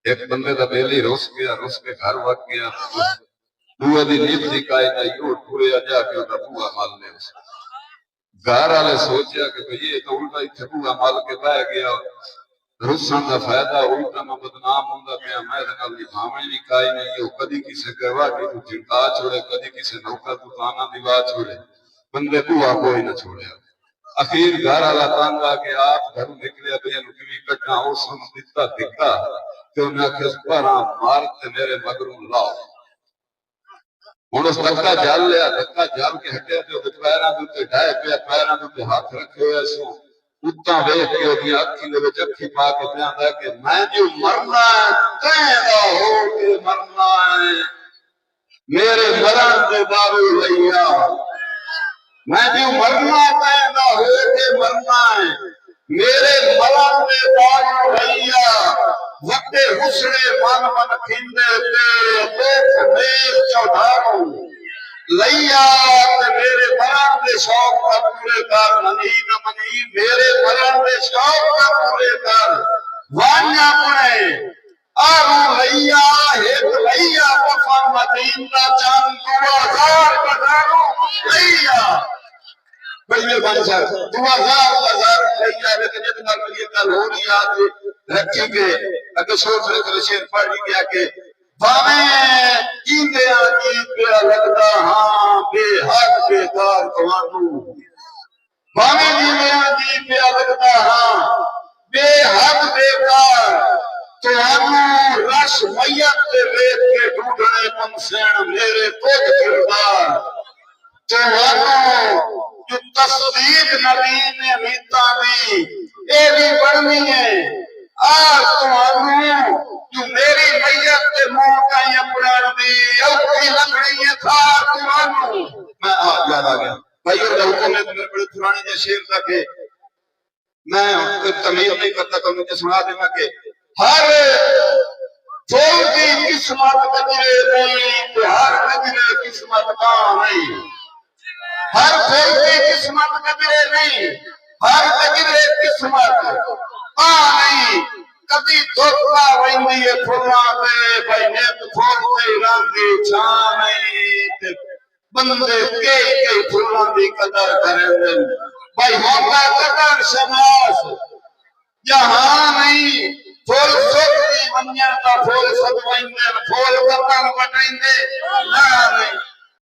ایک بندے دا بیلی روس کے گھر وق گیا بوا دی نیت دی کائی نہ یوں ٹھویا جا کے دا بوا مال لے اس گھر والے سوچیا کہ بھئی یہ تو الٹا ہی بوا مال کے بہ گیا رسن دا فائدہ الٹا میں بدنام ہوندا پیا میں نال دی بھاویں بھی کائی نہیں یہ کدی کسے کروا کے تو جھٹا چھوڑے کدی کسے نوکر تو تانا دیوا چھوڑے بندے بوا کوئی نہ چھوڑیا اخیر گھر والا تنگ آ کے آپ گھر نکلیا بھئی نو کیویں کٹنا او سن دتا دکھا تے انہاں کس پراں مار تے میرے مگروں لاؤ ہن اس دھکا جل لیا دھکا جل کے ہٹیا تے او پیراں دے تے ڈھائے پیا پیراں دے ہاتھ رکھے ہوئے سو اتاں ویکھ کے اودی اکھی دے وچ اکھی پا کے پیاندا کہ میں جو مرنا ہے تیندا ہو کے مرنا ہے میرے مرن دے دارو لیا میں جو مرنا تیندا ہو کے مرنا ہے میرے مرن دے دارو لیا وقت حسنے من من کھندے تے دیکھ میل چودھاروں لیا تے میرے مرن دے شوق کا پورے کر منی نہ منی میرے مرن دے شوق کا پورے کر وانیا پڑے آرو لیا ہیت لیا کفن مدین دا چاند 2000 بزارو لیا بڑی مہربانی صاحب 2000 بزارو لیا لیکن جتنا یہ کل ہو رہی آج رکھی کے اگر سوچ رہے تو شیر پڑھ گیا کہ باویں جیندے آجی پیا لگتا ہاں بے حق بے کار توانو باویں جیندے آجی پیا لگتا ہاں بے حق بے کار توانو رش میت تے ریت کے ڈھونڈنے پنسین میرے تجھ کردار توانو جو تصدیق نبی نے امیتا دی اے بھی بڑھنی ہے آج توانو جو میری میت تے موقع یا پڑھان دی اوکی لنگڑی ہے تھا توانو میں آج یاد آ گیا بھائی اور حکم نے تمہیں بڑے پرانے جا شیر تھا کہ میں تمیر نہیں کرتا کہ مجھے سنا دینا کہ ہر پھول کی قسمت گجرے نہیں تو ہر گجرے قسمت کہاں نہیں ہر پھول کی قسمت گجرے نہیں ہر گجرے قسمت کہاں نہیں کبھی دھوکا ویندی ہے پھولاں تے بھائی نیت پھول تے راندی چھاں نہیں بندے کئی پھولاں دی قدر کریں دن بھائی ہوتا قدر شناس جہاں نہیں پھول سکتی منیا تا پھول سب ویندے پھول وطن بٹائیں دے نہ نہیں